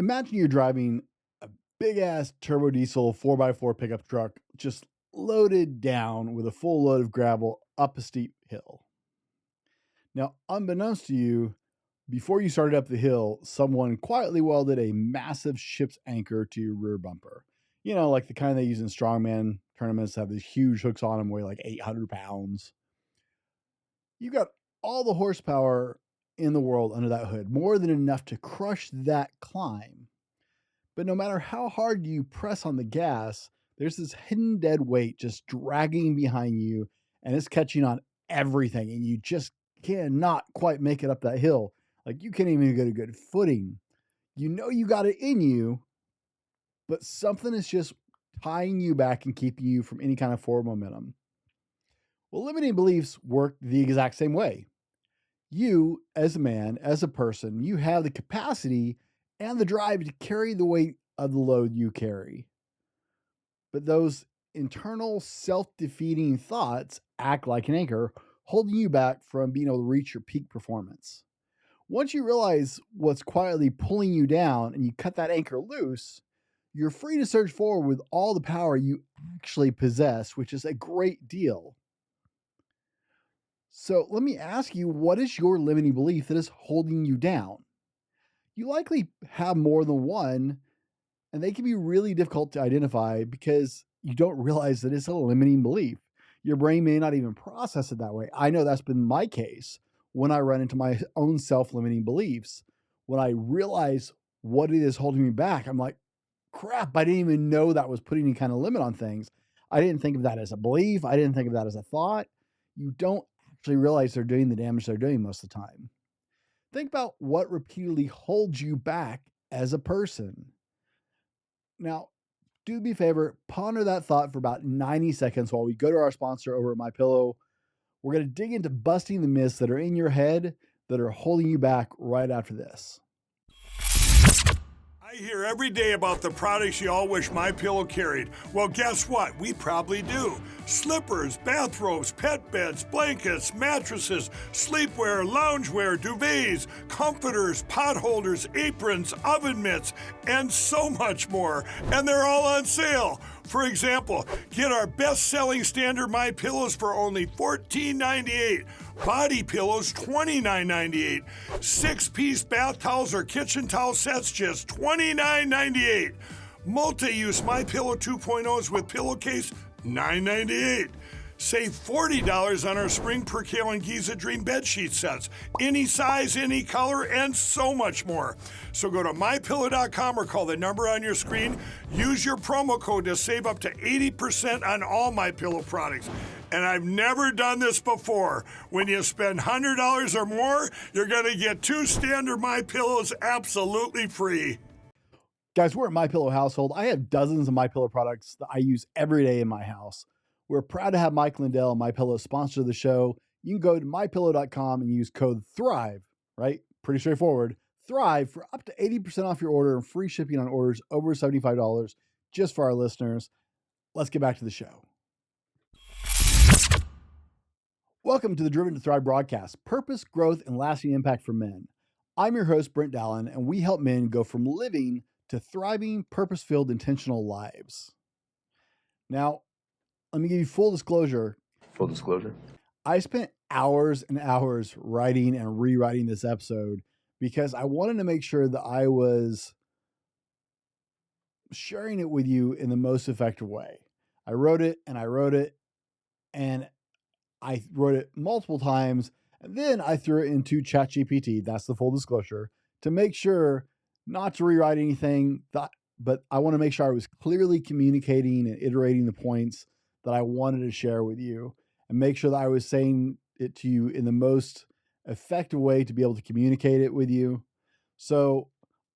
Imagine you're driving a big ass turbo diesel 4x4 pickup truck, just loaded down with a full load of gravel up a steep hill. Now, unbeknownst to you, before you started up the hill, someone quietly welded a massive ship's anchor to your rear bumper. You know, like the kind they use in strongman tournaments that have these huge hooks on them, weigh like 800 pounds. You got all the horsepower in the world under that hood, more than enough to crush that climb. But no matter how hard you press on the gas, there's this hidden dead weight just dragging behind you, and it's catching on everything, and you just cannot quite make it up that hill. Like you can't even get a good footing. You know you got it in you, but something is just tying you back and keeping you from any kind of forward momentum. Well, limiting beliefs work the exact same way. You, as a man, as a person, you have the capacity and the drive to carry the weight of the load you carry. But those internal self-defeating thoughts act like an anchor, holding you back from being able to reach your peak performance. Once you realize what's quietly pulling you down and you cut that anchor loose, you're free to surge forward with all the power you actually possess, which is a great deal. So let me ask you, what is your limiting belief that is holding you down? You likely have more than one, and they can be really difficult to identify because you don't realize that it's a limiting belief. Your brain may not even process it that way. I know that's been my case when I run into my own self-limiting beliefs. When I realize what it is holding me back, I'm like, crap, I didn't even know that was putting any kind of limit on things. I didn't think of that as a belief. I didn't think of that as a thought. You don't actually realize they're doing the damage they're doing most of the time. Think about what repeatedly holds you back as a person. Now, do me a favor, ponder that thought for about 90 seconds while we go to our sponsor over at MyPillow. We're going to dig into busting the myths that are in your head that are holding you back right after this. I hear every day about the products you all wish MyPillow carried. Well, guess what? We probably do. Slippers, bathrobes, pet beds, blankets, mattresses, sleepwear, loungewear, duvets, comforters, pot holders, aprons, oven mitts, and so much more. And they're all on sale. For example, get our best-selling standard MyPillows for only $14.98. Body pillows, $29.98. 6-piece bath towels or kitchen towel sets, just $29.98. Multi-use MyPillow 2.0s with pillowcase, $9.98. Save $40 on our Spring Percale and Giza Dream bedsheet sets. Any size, any color, and so much more. So go to MyPillow.com or call the number on your screen. Use your promo code to save up to 80% on all MyPillow products. And I've never done this before. When you spend $100 or more, you're going to get 2 standard MyPillows absolutely free. Guys, we're at MyPillow household. I have dozens of MyPillow products that I use every day in my house. We're proud to have Mike Lindell and MyPillow sponsor the show. You can go to MyPillow.com and use code THRIVE, right? Pretty straightforward. THRIVE for up to 80% off your order and free shipping on orders over $75 just for our listeners. Let's get back to the show. Welcome to the Driven to Thrive broadcast, purpose, growth, and lasting impact for men. I'm your host, Brent Dallin, and we help men go from living to thriving, purpose-filled, intentional lives. Now, let me give you full disclosure. Full disclosure. I spent hours and hours writing and rewriting this episode because I wanted to make sure that I was sharing it with you in the most effective way. I wrote it and I wrote it multiple times, and then I threw it into ChatGPT. That's the full disclosure, to make sure not to rewrite anything, but I want to make sure I was clearly communicating and iterating the points that I wanted to share with you, and make sure that I was saying it to you in the most effective way to be able to communicate it with you. So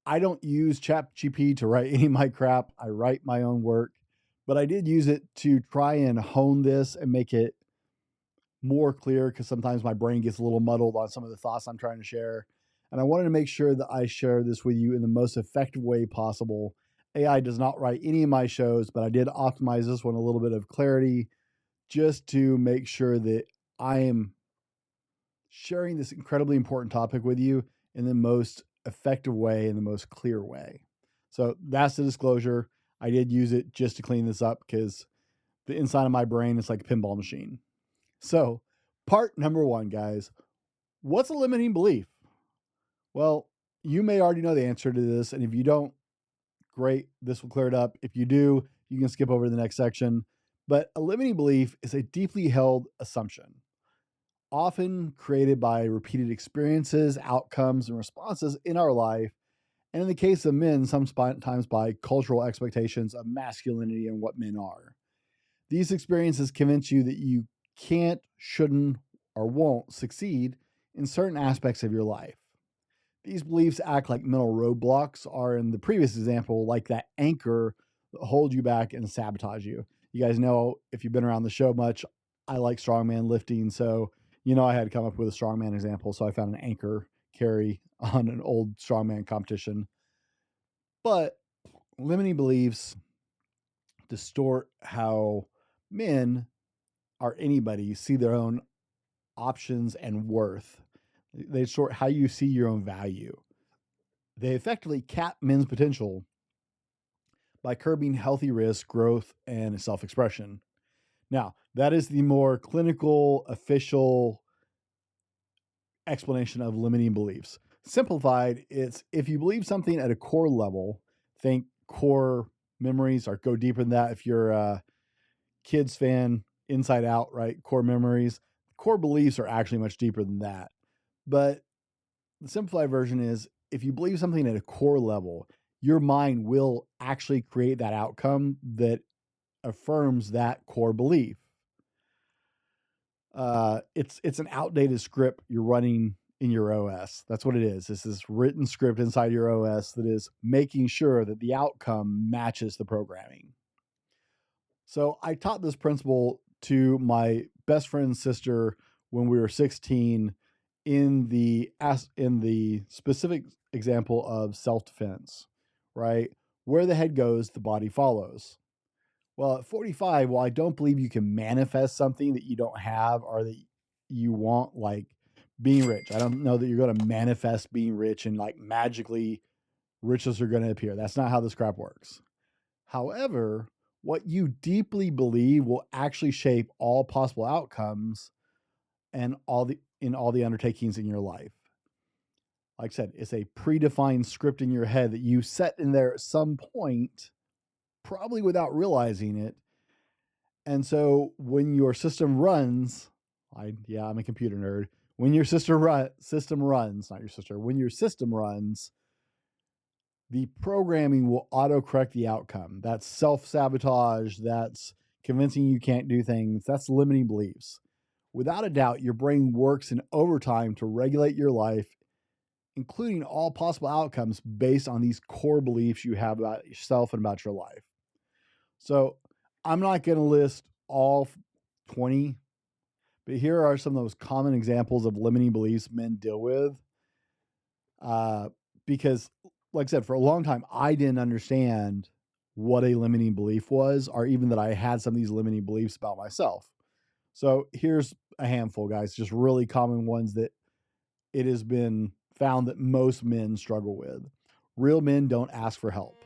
I don't use ChatGPT to write any of my crap. I write my own work, but I did use it to try and hone this and make it more clear, because sometimes my brain gets a little muddled on some of the thoughts I'm trying to share. And I wanted to make sure that I share this with you in the most effective way possible. AI does not write any of my shows, but I did optimize this one a little bit of clarity just to make sure that I am sharing this incredibly important topic with you in the most effective way, in the most clear way. So that's the disclosure. I did use it just to clean this up because the inside of my brain is like a pinball machine. So, part number 1, guys, what's a limiting belief? Well, you may already know the answer to this, and if you don't, great, this will clear it up. If you do, you can skip over to the next section. But a limiting belief is a deeply held assumption, often created by repeated experiences, outcomes, and responses in our life. And in the case of men, sometimes by cultural expectations of masculinity and what men are. These experiences convince you that you can't, shouldn't, or won't succeed in certain aspects of your life. These beliefs act like mental roadblocks, are in the previous example, like that anchor that holds you back and sabotage you. You guys know, if you've been around the show much, I like strongman lifting. So, I had to come up with a strongman example. So I found an anchor carry on an old strongman competition. But limiting beliefs distort how men or anybody see their own options and worth. They distort how you see your own value. They effectively cap men's potential by curbing healthy risk, growth, and self-expression. Now, that is the more clinical, official explanation of limiting beliefs. Simplified, it's if you believe something at a core level, think core memories, or go deeper than that if you're a kids fan, Inside Out, right? Core memories. Core beliefs are actually much deeper than that. But the simplified version is if you believe something at a core level, your mind will actually create that outcome that affirms that core belief. It's an outdated script you're running in your OS. That's what it is. It's this written script inside your OS that is making sure that the outcome matches the programming. So I taught this principle to my best friend's sister when we were 16 in the specific example of self-defense, right? Where the head goes, the body follows. Well, at 45, while I don't believe you can manifest something that you don't have or that you want, like being rich, I don't know that you're going to manifest being rich and like magically riches are going to appear. That's not how this crap works. However, what you deeply believe will actually shape all possible outcomes and all the undertakings in your life. Like I said, it's a predefined script in your head that you set in there at some point, probably without realizing it. And so when your system runs, I'm a computer nerd. When your system runs, the programming will autocorrect the outcome. That's self-sabotage. That's convincing you can't do things. That's limiting beliefs. Without a doubt, your brain works in overtime to regulate your life, including all possible outcomes based on these core beliefs you have about yourself and about your life. So I'm not going to list all 20, but here are some of those common examples of limiting beliefs men deal with. Because, like I said, for a long time, I didn't understand what a limiting belief was, or even that I had some of these limiting beliefs about myself. So here's a handful, guys, just really common ones that it has been found that most men struggle with. Real men don't ask for help.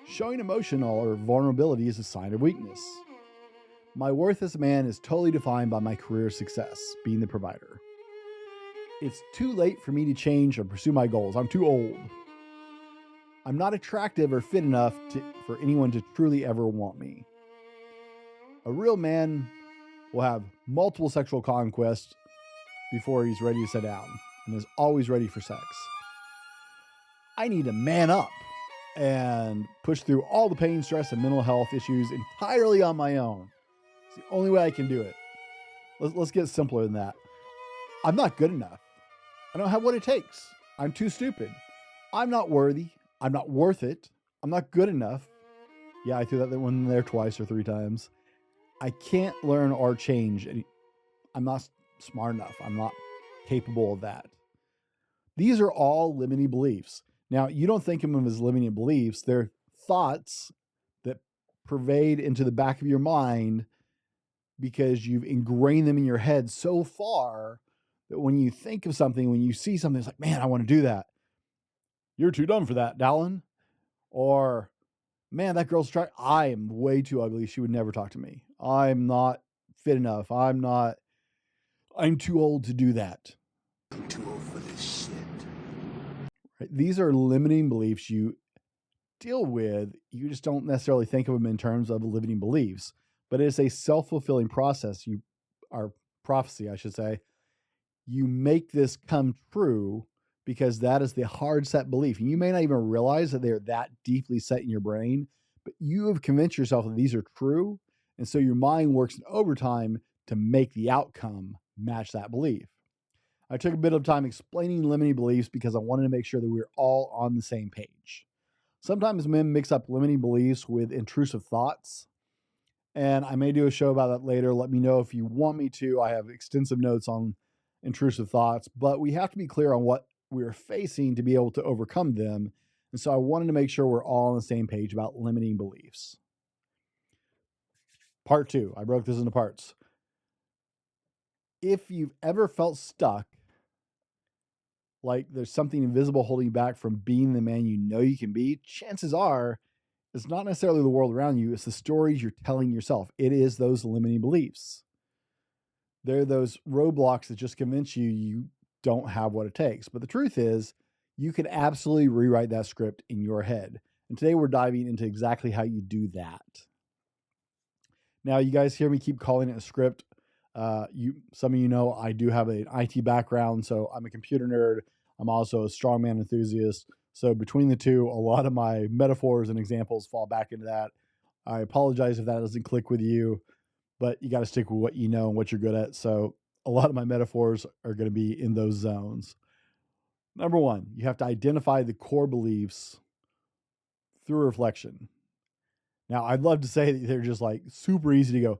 Showing emotion or vulnerability is a sign of weakness. My worth as a man is totally defined by my career success, being the provider. It's too late for me to change or pursue my goals. I'm too old. I'm not attractive or fit enough for anyone to truly ever want me. A real man will have multiple sexual conquests before he's ready to sit down and is always ready for sex. I need to man up and push through all the pain, stress, and mental health issues entirely on my own. It's the only way I can do it. Let's get simpler than that. I'm not good enough. I don't have what it takes. I'm too stupid. I'm not worthy. I'm not worth it. I'm not good enough. Yeah, I threw that one in there twice or 3 times. I can't learn or change. I'm not smart enough. I'm not capable of that. These are all limiting beliefs. Now, you don't think of them as limiting beliefs. They're thoughts that pervade into the back of your mind because you've ingrained them in your head so far that when you think of something, when you see something, it's like, man, I want to do that. You're too dumb for that, Dallin. Or, man, that girl's trying. I am way too ugly. She would never talk to me. I'm not fit enough. I'm too old to do that. I'm too old for this shit. Right? These are limiting beliefs you deal with. You just don't necessarily think of them in terms of limiting beliefs, but it's a self-fulfilling process. Our prophecy, I should say. You make this come true because that is the hard set belief. And you may not even realize that they're that deeply set in your brain, but you have convinced yourself that these are true. And so your mind works in overtime to make the outcome match that belief. I took a bit of time explaining limiting beliefs because I wanted to make sure that we were all on the same page. Sometimes men mix up limiting beliefs with intrusive thoughts. And I may do a show about that later. Let me know if you want me to. I have extensive notes on intrusive thoughts, but we have to be clear on what we're facing to be able to overcome them. And so I wanted to make sure we're all on the same page about limiting beliefs. Part 2, I broke this into parts. If you've ever felt stuck, like there's something invisible holding you back from being the man you know you can be, chances are it's not necessarily the world around you, it's the stories you're telling yourself. It is those limiting beliefs. They're those roadblocks that just convince you don't have what it takes. But the truth is, you can absolutely rewrite that script in your head. And today we're diving into exactly how you do that. Now, you guys hear me keep calling it a script. Some of you know I do have an IT background, so I'm a computer nerd. I'm also a strongman enthusiast. So between the two, a lot of my metaphors and examples fall back into that. I apologize if that doesn't click with you, but you got to stick with what you know and what you're good at. So a lot of my metaphors are going to be in those zones. Number one, you have to identify the core beliefs through reflection. Now, I'd love to say that they're just like super easy to go,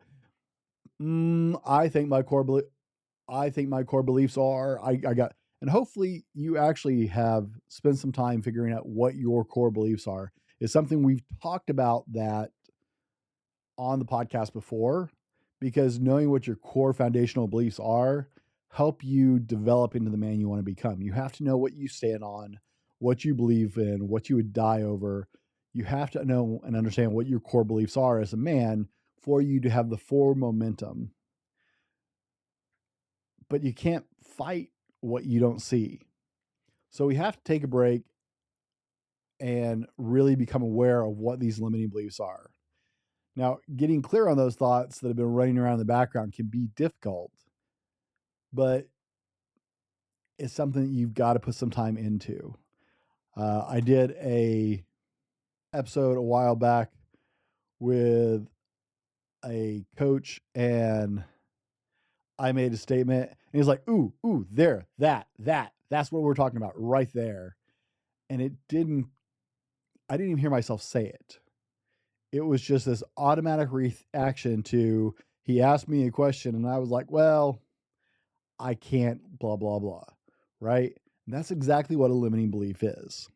I think my core beliefs are, and hopefully you actually have spent some time figuring out what your core beliefs are. It's something we've talked about that on the podcast before, because knowing what your core foundational beliefs are help you develop into the man you want to become. You have to know what you stand on, what you believe in, what you would die over. You have to know and understand what your core beliefs are as a man for you to have the forward momentum. But you can't fight what you don't see. So we have to take a break and really become aware of what these limiting beliefs are. Now, getting clear on those thoughts that have been running around in the background can be difficult, but it's something that you've got to put some time into. I did a episode a while back with a coach, and I made a statement, and he's like, ooh, there, that's what we're talking about right there. And I didn't even hear myself say it. It was just this automatic reaction to, he asked me a question and I was like, well, I can't blah, blah, blah. Right. And that's exactly what a limiting belief is.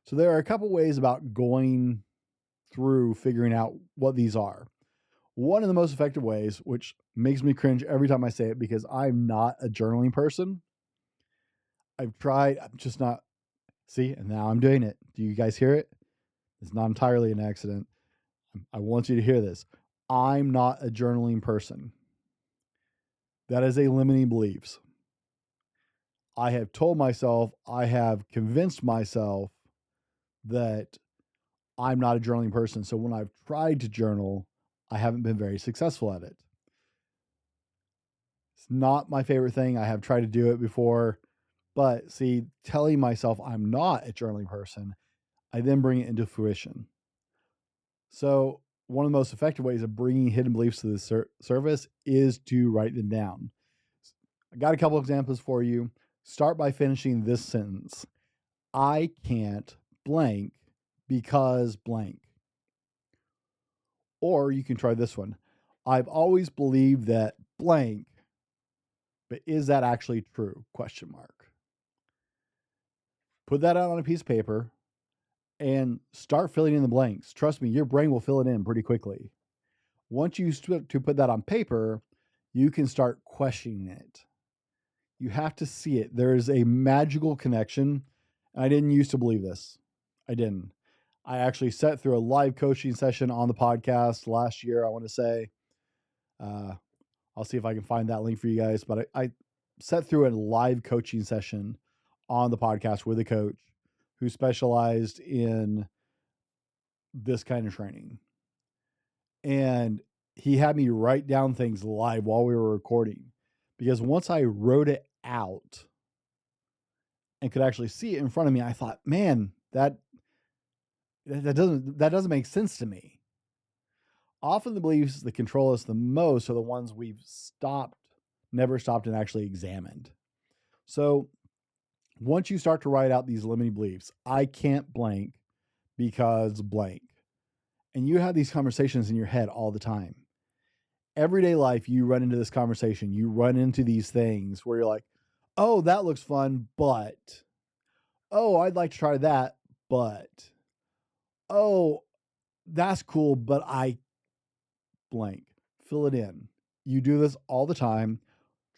So there are a couple ways about going through figuring out what these are. One of the most effective ways, which makes me cringe every time I say it because I'm not a journaling person. I've tried, I'm just not. See, and now I'm doing it. Do you guys hear it? It's not entirely an accident. I want you to hear this. I'm not a journaling person. That is a limiting belief. I have told myself, I have convinced myself that I'm not a journaling person. So when I've tried to journal, I haven't been very successful at it. It's not my favorite thing. I have tried to do it before, but see, telling myself I'm not a journaling person, I then bring it into fruition. So one of the most effective ways of bringing hidden beliefs to the surface is to write them down. I got a couple examples for you. Start by finishing this sentence. I can't blank because blank. Or you can try this one. I've always believed that blank, but is that actually true? Question mark. Put that out on a piece of paper and start filling in the blanks. Trust me, your brain will fill it in pretty quickly. Once you start to put that on paper, you can start questioning it. You have to see it. There is a magical connection. I didn't used to believe this. I didn't. I actually sat through a live coaching session on the podcast last year, I want to say. I'll see if I can find that link for you guys. But I sat through a live coaching session on the podcast with a coach who specialized in this kind of training. And he had me write down things live while we were recording, because once I wrote it out and could actually see it in front of me, I thought, man, that doesn't make sense to me. Often the beliefs that control us the most are the ones we've never stopped and actually examined. So once you start to write out these limiting beliefs, I can't blank because blank, and you have these conversations in your head all the time. Everyday life, you run into this conversation, you run into these things where you're like, oh, that looks fun, but, oh, I'd like to try that, but, oh, that's cool, but I blank. Fill it in. You do this all the time.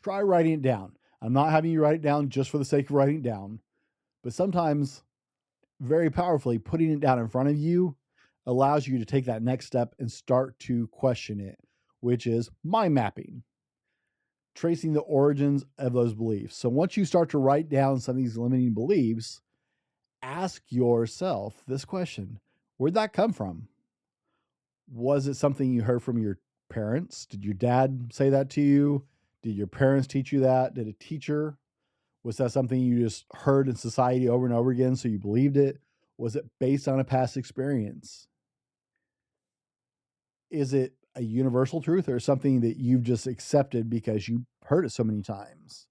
Try writing it down. I'm not having you write it down just for the sake of writing it down, but sometimes very powerfully putting it down in front of you allows you to take that next step and start to question it, which is mind mapping, tracing the origins of those beliefs. So once you start to write down some of these limiting beliefs, ask yourself this question: where'd that come from? Was it something you heard from your parents? Did your dad say that to you? Did your parents teach you that? Did a teacher? Was that something you just heard in society over and over again, so you believed it? Was it based on a past experience? Is it a universal truth or something that you've just accepted because you heard it so many times?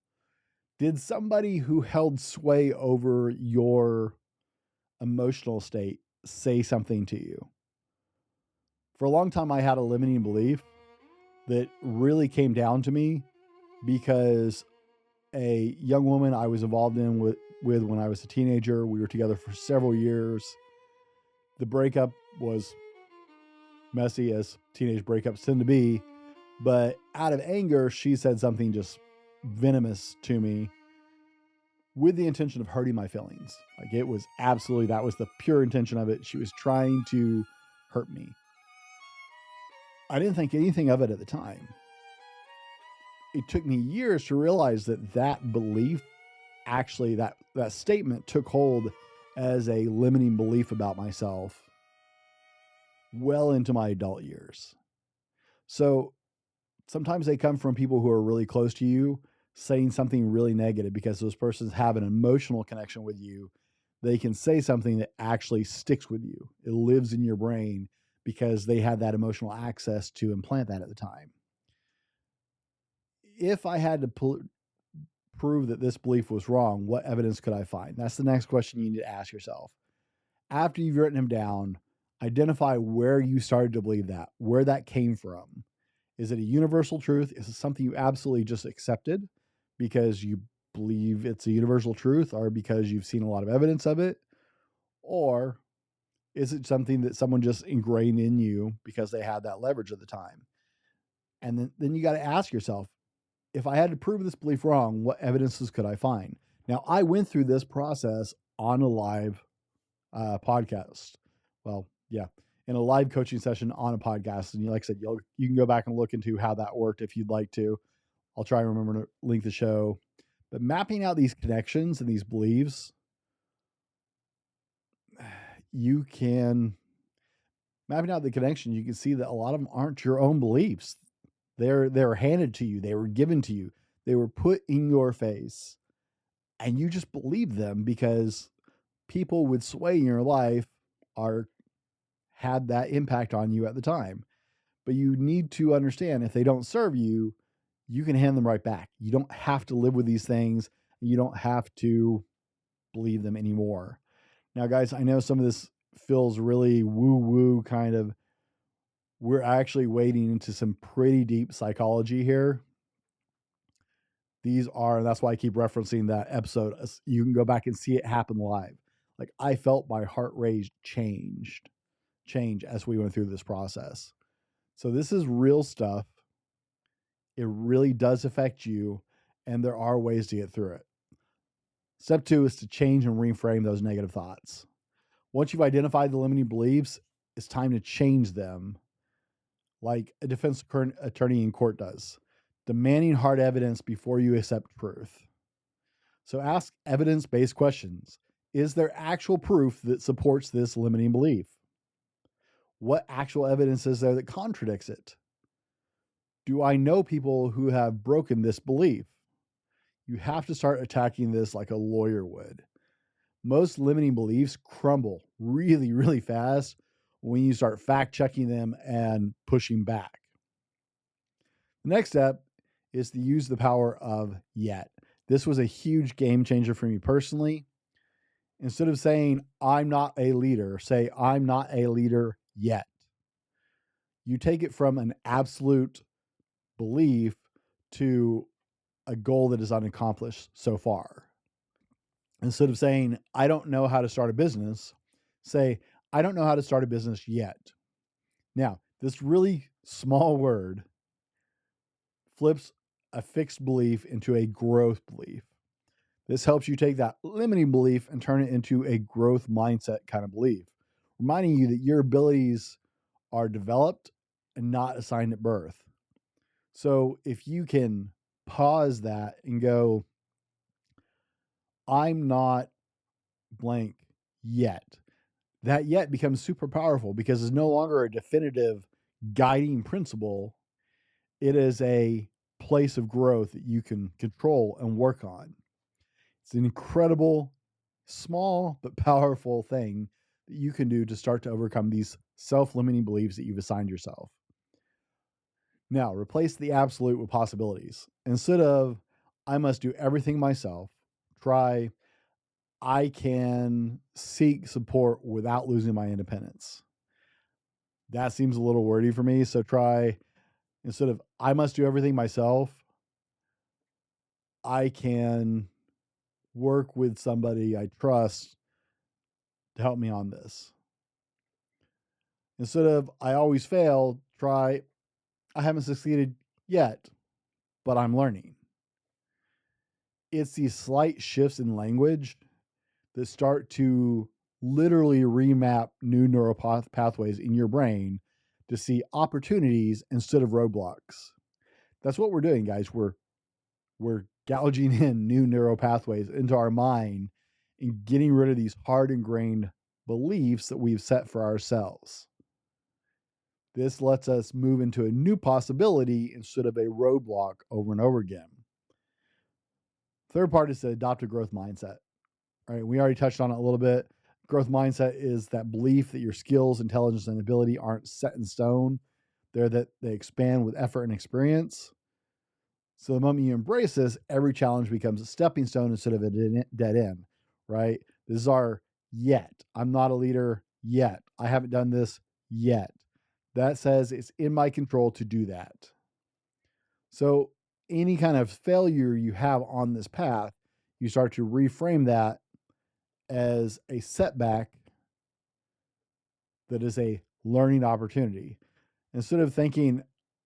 Did somebody who held sway over your emotional state say something to you? For a long time, I had a limiting belief that really came down to me because a young woman I was involved in with when I was a teenager, we were together for several years. The breakup was messy, as teenage breakups tend to be, but out of anger, she said something just venomous to me with the intention of hurting my feelings. Like, it was absolutely, that was the pure intention of it. She was trying to hurt me. I didn't think anything of it at the time. It took me years to realize that belief, actually, that statement took hold as a limiting belief about myself well into my adult years. So sometimes they come from people who are really close to you saying something really negative, because those persons have an emotional connection with you. They can say something that actually sticks with you. It lives in your brain because they had that emotional access to implant that at the time. If I had to prove that this belief was wrong, what evidence could I find? That's the next question you need to ask yourself. After you've written them down, identify where you started to believe that, where that came from. Is it a universal truth? Is it something you absolutely just accepted because you believe it's a universal truth, or because you've seen a lot of evidence of it? Or is it something that someone just ingrained in you because they had that leverage at the time? And then you got to ask yourself, if I had to prove this belief wrong, what evidences could I find? Now, I went through this process on a live podcast. Well, yeah, in a live coaching session on a podcast. And like I said, you can go back and look into how that worked if you'd like to. I'll try and remember to link the show. But mapping out these connections and these beliefs, mapping out the connection, you can see that a lot of them aren't your own beliefs. They're handed to you. They were given to you. They were put in your face, and you just believe them because people with sway in your life had that impact on you at the time. But you need to understand, if they don't serve you, you can hand them right back. You don't have to live with these things. You don't have to believe them anymore. Now, guys, I know some of this feels really woo-woo kind of. We're actually wading into some pretty deep psychology here. That's why I keep referencing that episode. You can go back and see it happen live. Like, I felt my heart rate change as we went through this process. So this is real stuff. It really does affect you, and there are ways to get through it. Step 2 is to change and reframe those negative thoughts. Once you've identified the limiting beliefs, it's time to change them, like a defense attorney in court does, demanding hard evidence before you accept truth. So ask evidence-based questions. Is there actual proof that supports this limiting belief? What actual evidence is there that contradicts it? Do I know people who have broken this belief? You have to start attacking this like a lawyer would. Most limiting beliefs crumble really, really fast when you start fact checking them and pushing back. The next step is to use the power of yet. This was a huge game changer for me personally. Instead of saying, I'm not a leader, say, I'm not a leader yet. You take it from an absolute belief to a goal that is unaccomplished so far. Instead of saying, I don't know how to start a business, say, I don't know how to start a business yet. Now, this really small word flips a fixed belief into a growth belief. This helps you take that limiting belief and turn it into a growth mindset kind of belief, reminding you that your abilities are developed and not assigned at birth. So if you can pause that and go, I'm not blank yet, that yet becomes super powerful because it's no longer a definitive guiding principle. It is a place of growth that you can control and work on. It's an incredible, small, but powerful thing that you can do to start to overcome these self-limiting beliefs that you've assigned yourself. Now, replace the absolute with possibilities. Instead of, I must do everything myself, try, I can seek support without losing my independence. That seems a little wordy for me. So try, instead of, I must do everything myself, I can work with somebody I trust to help me on this. Instead of, I always fail, try, I haven't succeeded yet, but I'm learning. It's these slight shifts in language that start to literally remap new neural pathways in your brain to see opportunities instead of roadblocks. That's what we're doing, guys. We're gouging in new neural pathways into our mind and getting rid of these hard ingrained beliefs that we've set for ourselves. This lets us move into a new possibility instead of a roadblock over and over again. Third part is to adopt a growth mindset. All right, we already touched on it a little bit. Growth mindset is that belief that your skills, intelligence, and ability aren't set in stone. They're that they expand with effort and experience. So the moment you embrace this, every challenge becomes a stepping stone instead of a dead end, right? This is our yet. I'm not a leader yet. I haven't done this yet. That says it's in my control to do that. So any kind of failure you have on this path, you start to reframe that as a setback that is a learning opportunity. Instead of thinking,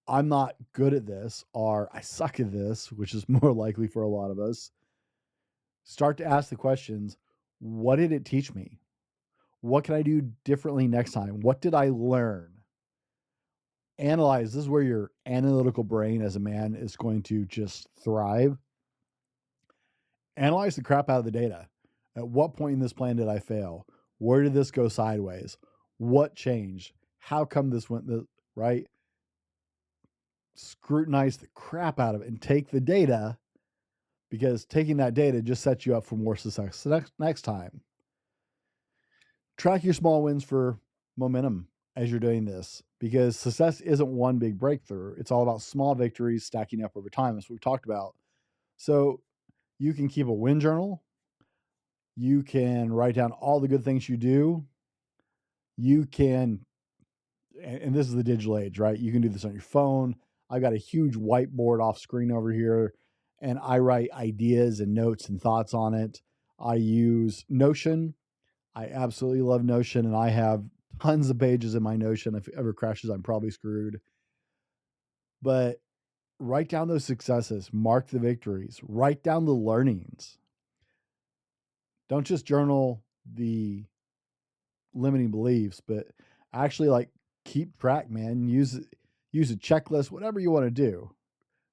I'm not good at this or I suck at this, which is more likely for a lot of us, start to ask the questions, what did it teach me? What can I do differently next time? What did I learn? Analyze. This is where your analytical brain as a man is going to just thrive. Analyze the crap out of the data. At what point in this plan did I fail? Where did this go sideways? What changed? How come this went right? Scrutinize the crap out of it and take the data, because taking that data just sets you up for more success next time. Track your small wins for momentum as you're doing this, because success isn't one big breakthrough. It's all about small victories stacking up over time. That's what we talked about. So you can keep a win journal. You can write down all the good things you do. You can, and this is the digital age, right? You can do this on your phone. I've got a huge whiteboard off screen over here, and I write ideas and notes and thoughts on it. I use Notion. I absolutely love Notion, and I have tons of pages in my Notion. If it ever crashes, I'm probably screwed. But write down those successes, mark the victories, write down the learnings. Don't just journal the limiting beliefs, but actually like keep track, man. Use a checklist, whatever you want to do.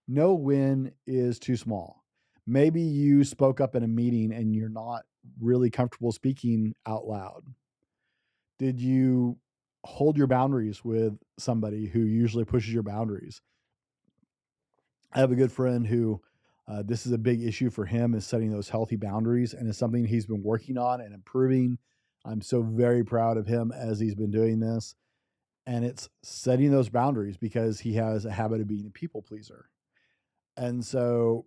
No win is too small. Maybe you spoke up in a meeting and you're not really comfortable speaking out loud. Did you hold your boundaries with somebody who usually pushes your boundaries? I have a good friend who this is a big issue for him, is setting those healthy boundaries, and it's something he's been working on and improving. I'm so very proud of him as he's been doing this. And it's setting those boundaries because he has a habit of being a people pleaser. And so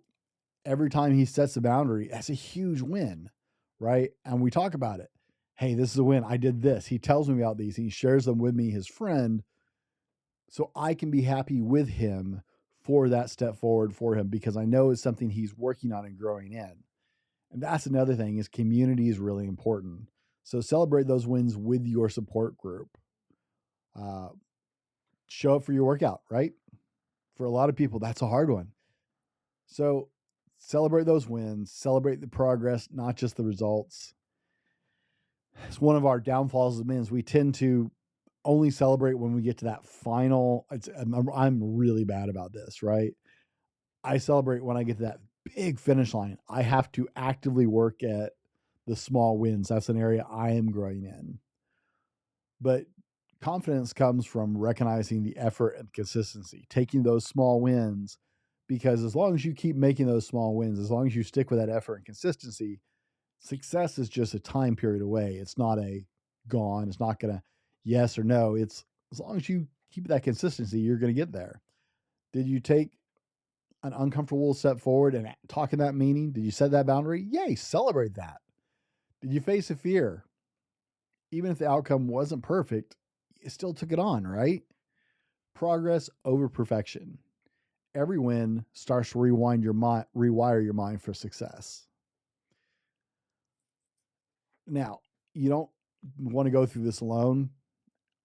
every time he sets a boundary, that's a huge win, right? And we talk about it. Hey, this is a win. I did this. He tells me about these. He shares them with me, his friend, so I can be happy with him for that step forward for him, because I know it's something he's working on and growing in. And that's another thing, is community is really important. So celebrate those wins with your support group. Show up for your workout, right? For a lot of people, that's a hard one. So celebrate those wins, celebrate the progress, not just the results. It's one of our downfalls as men, is we tend to only celebrate when we get to that final. I'm really bad about this, right? I celebrate when I get to that big finish line. I have to actively work at the small wins. That's an area I am growing in. But confidence comes from recognizing the effort and consistency, taking those small wins, because as long as you keep making those small wins, as long as you stick with that effort and consistency, success is just a time period away. It's not a gone. It's not going to yes or no. It's as long as you keep that consistency, you're going to get there. Did you take an uncomfortable step forward and talk in that meaning? Did you set that boundary? Yay, celebrate that. Did you face a fear? Even if the outcome wasn't perfect, you still took it on, right? Progress over perfection. Every win starts to rewire your mind for success. Now, you don't want to go through this alone.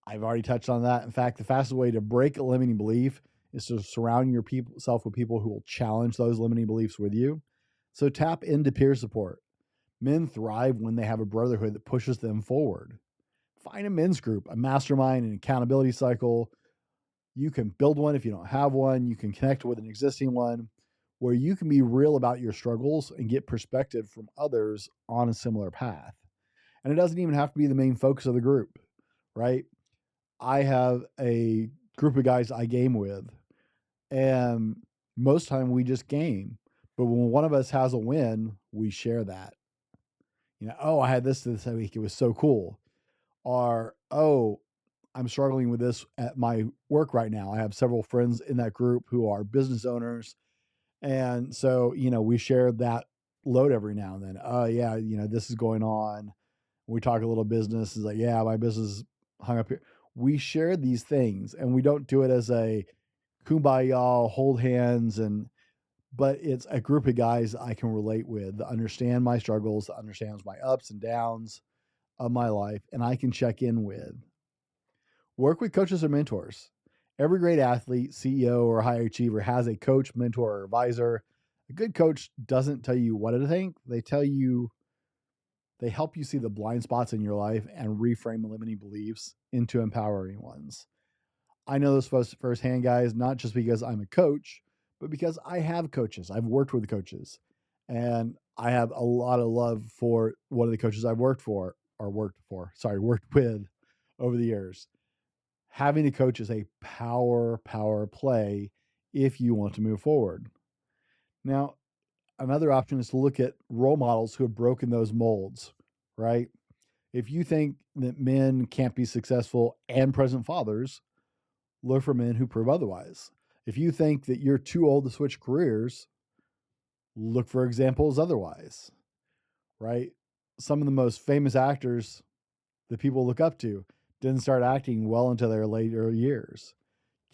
I've already touched on that. In fact, the fastest way to break a limiting belief is to surround yourself with people who will challenge those limiting beliefs with you. So tap into peer support. Men thrive when they have a brotherhood that pushes them forward. Find a men's group, a mastermind, an accountability cycle. You can build one if you don't have one. You can connect with an existing one where you can be real about your struggles and get perspective from others on a similar path. And it doesn't even have to be the main focus of the group, right? I have a group of guys I game with, and most time we just game. But when one of us has a win, we share that. Oh, I had this week. It was so cool. Or, oh, I'm struggling with this at my work right now. I have several friends in that group who are business owners. And so, we share that load every now and then. Oh, yeah, this is going on. We talk a little business. It's like, yeah, my business is hung up here. We share these things, and we don't do it as a kumbaya, hold hands, but it's a group of guys I can relate with, that understand my struggles, that understands my ups and downs of my life, and I can check in with. Work with coaches or mentors. Every great athlete, CEO, or high achiever has a coach, mentor, or advisor. A good coach doesn't tell you what to think. They help you see the blind spots in your life and reframe limiting beliefs into empowering ones. I know this firsthand, guys, not just because I'm a coach, but because I have coaches. I've worked with coaches, and I have a lot of love for one of the coaches I've worked with over the years. Having a coach is a power play if you want to move forward. Now, another option is to look at role models who have broken those molds, right? If you think that men can't be successful and present fathers, look for men who prove otherwise. If you think that you're too old to switch careers, look for examples otherwise, right? Some of the most famous actors that people look up to didn't start acting well into their later years.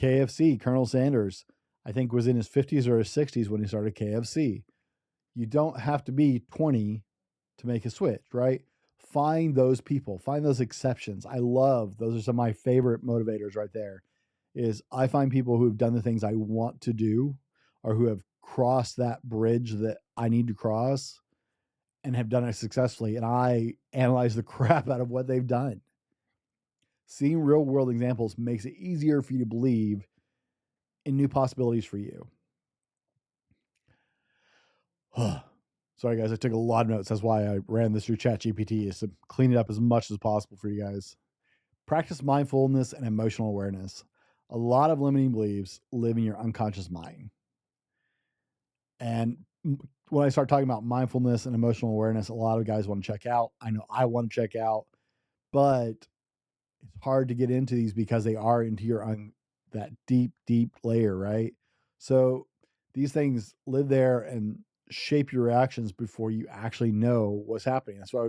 KFC, Colonel Sanders, I think was in his 50s or his 60s when he started KFC. You don't have to be 20 to make a switch, right? Find those people, find those exceptions. I love, those are some of my favorite motivators right there, is I find people who have done the things I want to do, or who have crossed that bridge that I need to cross and have done it successfully. And I analyze the crap out of what they've done. Seeing real world examples makes it easier for you to believe in new possibilities for you. Sorry, guys, I took a lot of notes. That's why I ran this through ChatGPT, is to clean it up as much as possible for you guys. Practice mindfulness and emotional awareness. A lot of limiting beliefs live in your unconscious mind. And when I start talking about mindfulness and emotional awareness, a lot of guys want to check out. I know I want to check out, but it's hard to get into these because they are into your that deep, deep layer, right? So these things live there and shape your reactions before you actually know what's happening. That's what I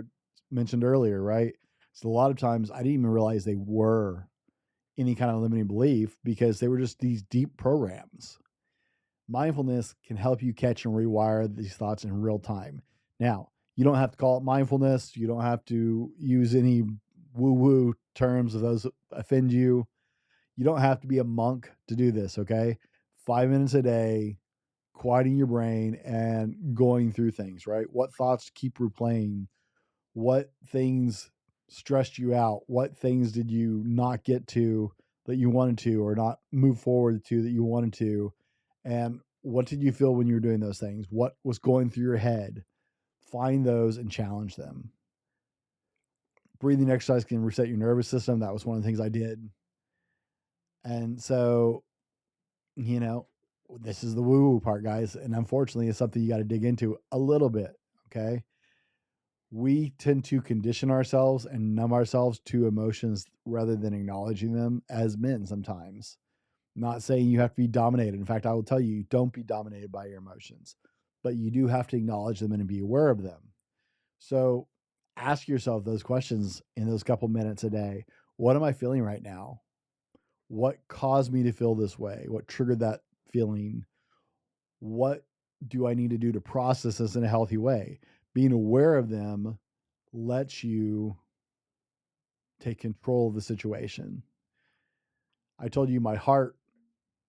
mentioned earlier, right? So a lot of times I didn't even realize they were any kind of limiting belief because they were just these deep programs. Mindfulness can help you catch and rewire these thoughts in real time. Now, you don't have to call it mindfulness. You don't have to use any woo-woo terms of those that offend you. You don't have to be a monk to do this, okay? 5 minutes a day, quieting your brain and going through things, right? What thoughts keep replaying? What things stressed you out? What things did you not get to that you wanted to, or not move forward to that you wanted to? And what did you feel when you were doing those things? What was going through your head? Find those and challenge them. Breathing exercise can reset your nervous system. That was one of the things I did. And so, this is the woo woo part, guys. And unfortunately, it's something you got to dig into a little bit. Okay. We tend to condition ourselves and numb ourselves to emotions rather than acknowledging them as men sometimes. Not saying you have to be dominated. In fact, I will tell you, don't be dominated by your emotions, but you do have to acknowledge them and be aware of them. So ask yourself those questions in those couple minutes a day. What am I feeling right now? What caused me to feel this way? What triggered that feeling? What do I need to do to process this in a healthy way? Being aware of them lets you take control of the situation. I told you my heart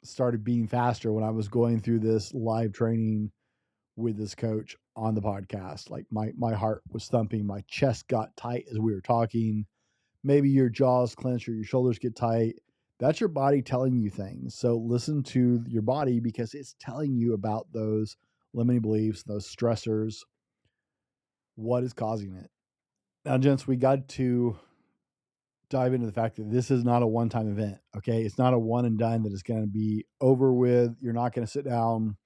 started beating faster when I was going through this live training with this coach on the podcast. Like my heart was thumping, my chest got tight as we were talking. Maybe your jaws clench or your shoulders get tight. That's your body telling you things. So listen to your body because it's telling you about those limiting beliefs, those stressors, what is causing it. Now, gents, we got to dive into the fact that this is not a one-time event. Okay. It's not a one and done that is going to be over with. You're not going to sit down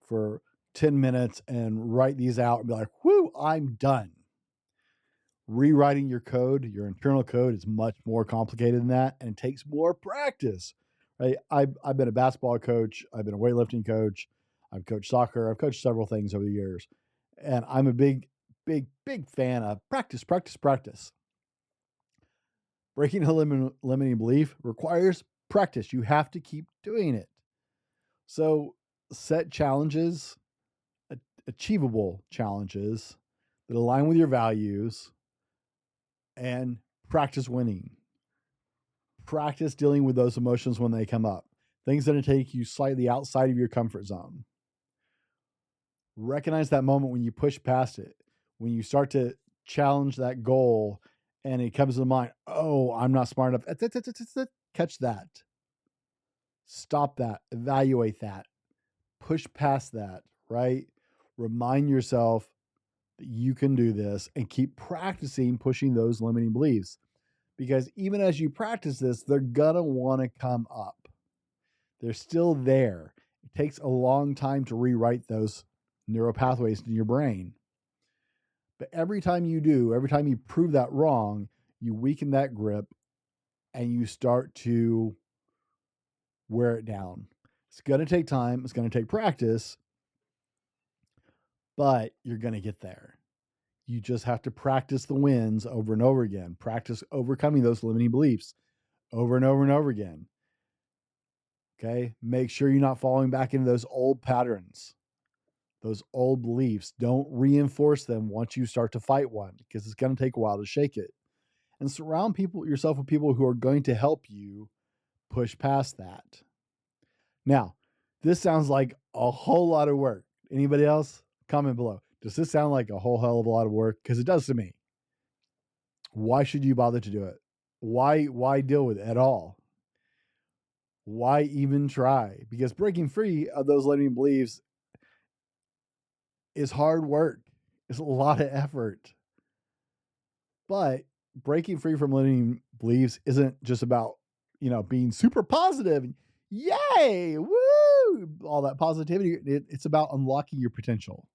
for 10 minutes and write these out and be like, whoo, I'm done. Rewriting your code, your internal code, is much more complicated than that, and it takes more practice. Right? I've been a basketball coach. I've been a weightlifting coach. I've coached soccer. I've coached several things over the years, and I'm a big fan of practice, practice, practice. Breaking a limiting belief requires practice. You have to keep doing it. So set challenges, achievable challenges that align with your values, and practice winning. Practice dealing with those emotions when they come up. Things that take you slightly outside of your comfort zone. Recognize that moment when you push past it, when you start to challenge that goal and it comes to mind, oh, I'm not smart enough. Catch that. Stop that. Evaluate that. Push past that, right? Remind yourself that you can do this and keep practicing pushing those limiting beliefs. Because even as you practice this, they're going to want to come up. They're still there. It takes a long time to rewrite those neural pathways in your brain. But every time you do, every time you prove that wrong, you weaken that grip and you start to wear it down. It's going to take time. It's going to take practice, but you're going to get there. You just have to practice the wins over and over again. Practice overcoming those limiting beliefs over and over and over again. Okay. Make sure you're not falling back into those old patterns, those old beliefs. Don't reinforce them once you start to fight one, because it's going to take a while to shake it. And surround yourself with people who are going to help you push past that. Now, this sounds like a whole lot of work. Anybody else? Comment below. Does this sound like a whole hell of a lot of work? Because it does to me. Why should you bother to do it? Why deal with it at all? Why even try? Because breaking free of those limiting beliefs is hard work. It's a lot of effort. But breaking free from limiting beliefs isn't just about, being super positive. Yay! Woo! All that positivity. It's about unlocking your potential.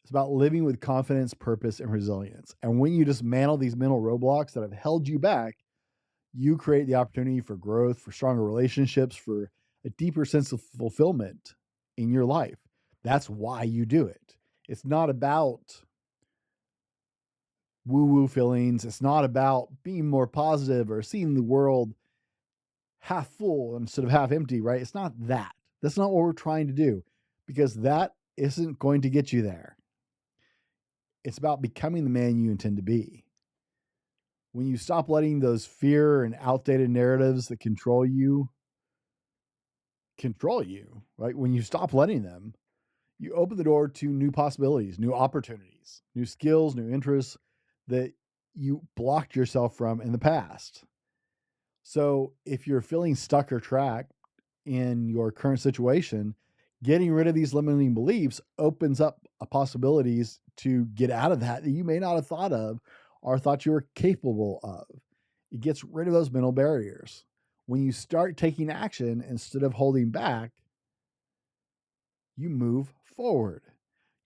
It's about living with confidence, purpose, and resilience. And when you dismantle these mental roadblocks that have held you back, you create the opportunity for growth, for stronger relationships, for a deeper sense of fulfillment in your life. That's why you do it. It's not about woo-woo feelings. It's not about being more positive or seeing the world half full instead of half empty, right? It's not that. That's not what we're trying to do, because that isn't going to get you there. It's about becoming the man you intend to be. When you stop letting those fear and outdated narratives that control you, right? When you stop letting them, you open the door to new possibilities, new opportunities, new skills, new interests that you blocked yourself from in the past. So if you're feeling stuck or trapped in your current situation, getting rid of these limiting beliefs opens up possibilities to get out of that you may not have thought of or thought you were capable of. It gets rid of those mental barriers. When you start taking action instead of holding back, you move forward.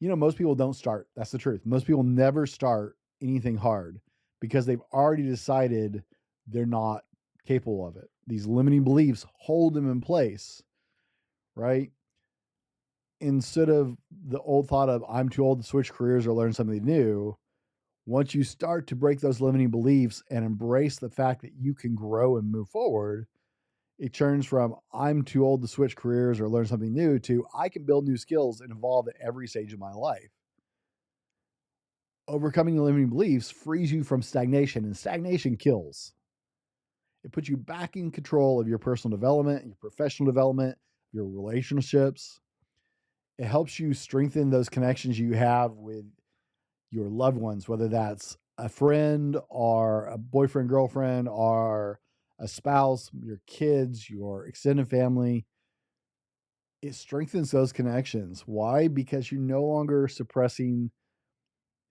Most people don't start. That's the truth. Most people never start anything hard because they've already decided they're not capable of it. These limiting beliefs hold them in place, right? Instead of the old thought of I'm too old to switch careers or learn something new, once you start to break those limiting beliefs and embrace the fact that you can grow and move forward, it turns from I'm too old to switch careers or learn something new to I can build new skills and evolve at every stage of my life. Overcoming the limiting beliefs frees you from stagnation, and stagnation kills. It puts you back in control of your personal development, your professional development, your relationships. It helps you strengthen those connections you have with your loved ones, whether that's a friend or a boyfriend, girlfriend, or a spouse, your kids, your extended family. It strengthens those connections. Why? Because you're no longer suppressing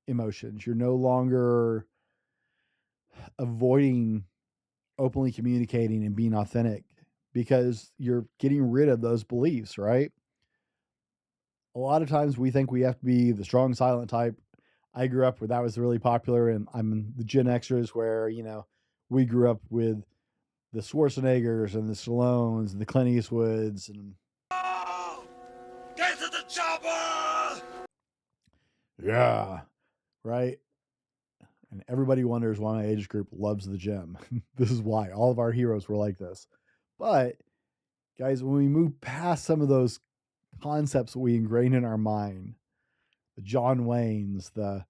emotions. You're no longer avoiding openly communicating and being authentic because you're getting rid of those beliefs, right? A lot of times we think we have to be the strong, silent type. I grew up where that was really popular, and I'm the Gen Xers where, we grew up with the Schwarzeneggers and the Stallones and the Clint Eastwoods and Get to the chopper! yeah, right? And everybody wonders why my age group loves the gym. This is why all of our heroes were like this. But guys, when we move past some of those concepts that we ingrain in our mind, the John Waynes, the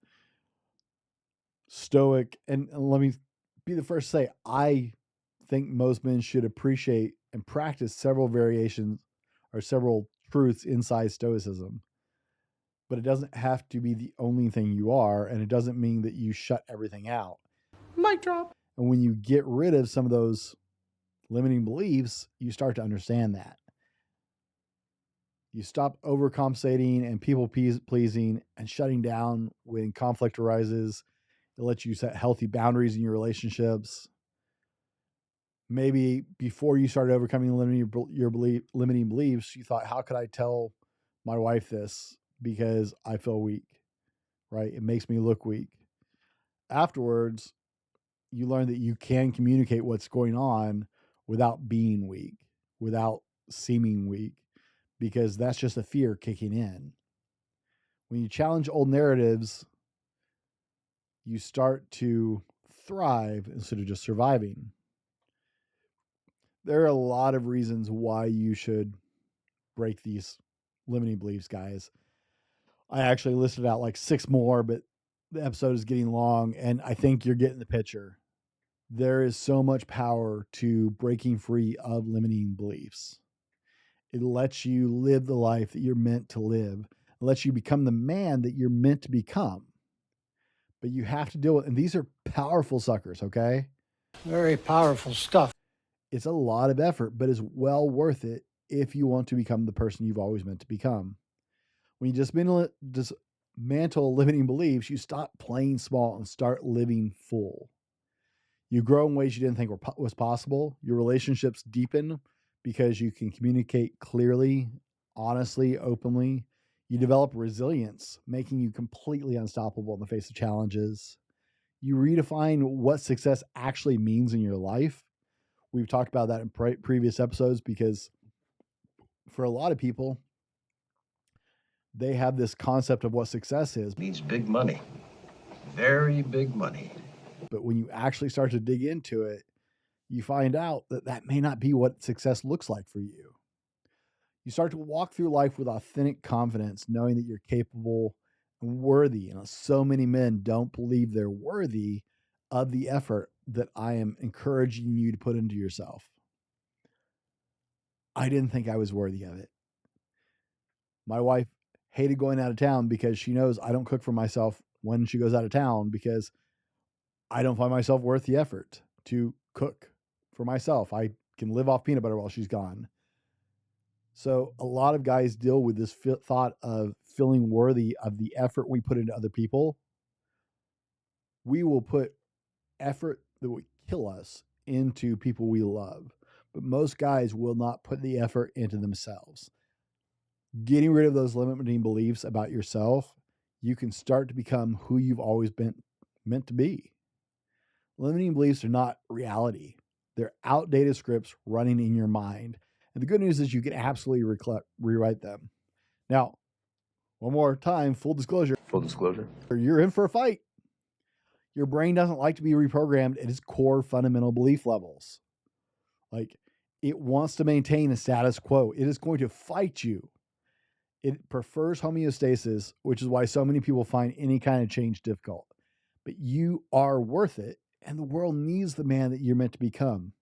Stoic, and let me be the first to say, I think most men should appreciate and practice several variations or several truths inside Stoicism. But it doesn't have to be the only thing you are, and it doesn't mean that you shut everything out. Mic drop. And when you get rid of some of those limiting beliefs, you start to understand that. You stop overcompensating and people pleasing and shutting down when conflict arises. It lets you set healthy boundaries in your relationships. Maybe before you started overcoming limiting beliefs, you thought, how could I tell my wife this? Because I feel weak, right? It makes me look weak. Afterwards, you learn that you can communicate what's going on without being weak, without seeming weak, because that's just a fear kicking in. When you challenge old narratives, you start to thrive instead of just surviving. There are a lot of reasons why you should break these limiting beliefs, guys. I actually listed out like 6 more, but the episode is getting long, and I think you're getting the picture. There is so much power to breaking free of limiting beliefs. It lets you live the life that you're meant to live. It lets you become the man that you're meant to become. But you have to deal with, and these are powerful suckers, okay? Very powerful stuff. It's a lot of effort, but is well worth it if you want to become the person you've always meant to become. When you dismantle limiting beliefs, you stop playing small and start living full. You grow in ways you didn't think was possible. Your relationships deepen because you can communicate clearly, honestly, openly. You develop resilience, making you completely unstoppable in the face of challenges. You redefine what success actually means in your life. We've talked about that in previous episodes because for a lot of people, they have this concept of what success is. It means big money, very big money. But when you actually start to dig into it, you find out that that may not be what success looks like for you. You start to walk through life with authentic confidence, knowing that you're capable and worthy. And so many men don't believe they're worthy of the effort that I am encouraging you to put into yourself. I didn't think I was worthy of it. My wife hated going out of town because she knows I don't cook for myself when she goes out of town because I don't find myself worth the effort to cook for myself. I can live off peanut butter while she's gone. So a lot of guys deal with this thought of feeling worthy of the effort we put into other people. We will put effort that would kill us into people we love, but most guys will not put the effort into themselves. Getting rid of those limiting beliefs about yourself, you can start to become who you've always been meant to be. Limiting beliefs are not reality. They're outdated scripts running in your mind. And the good news is you can absolutely rewrite them. Now, one more time, full disclosure. Full disclosure. You're in for a fight. Your brain doesn't like to be reprogrammed at its core fundamental belief levels. Like, it wants to maintain a status quo. It is going to fight you. It prefers homeostasis, which is why so many people find any kind of change difficult. But you are worth it, and the world needs the man that you're meant to become.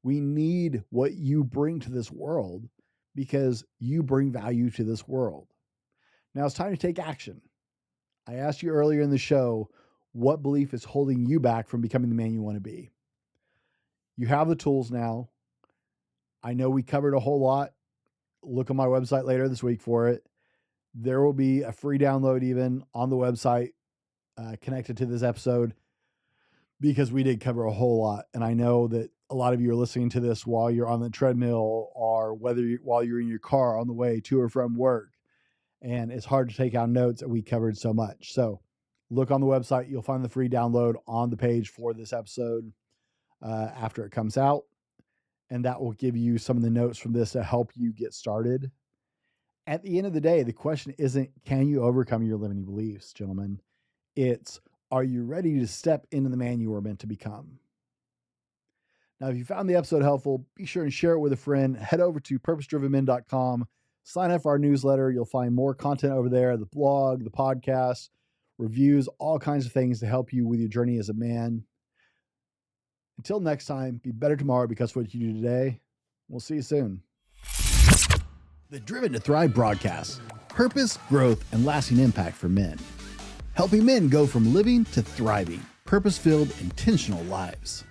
We need what you bring to this world because you bring value to this world. Now it's time to take action. I asked you earlier in the show, what belief is holding you back from becoming the man you want to be? You have the tools now. I know we covered a whole lot. Look on my website later this week for it. There will be a free download even on the website connected to this episode because we did cover a whole lot. And I know that a lot of you are listening to this while you're on the treadmill or while you're in your car on the way to or from work. And it's hard to take out notes that we covered so much. So look on the website. You'll find the free download on the page for this episode after it comes out. And that will give you some of the notes from this to help you get started. At the end of the day, the question isn't, can you overcome your limiting beliefs, gentlemen? It's, are you ready to step into the man you were meant to become? Now, if you found the episode helpful, be sure and share it with a friend. Head over to purposedrivenmen.com. Sign up for our newsletter. You'll find more content over there, the blog, the podcast, reviews, all kinds of things to help you with your journey as a man. Until next time, be better tomorrow because of what you do today. We'll see you soon. The Driven to Thrive broadcast, purpose, growth, and lasting impact for men. Helping men go from living to thriving, purpose-filled, intentional lives.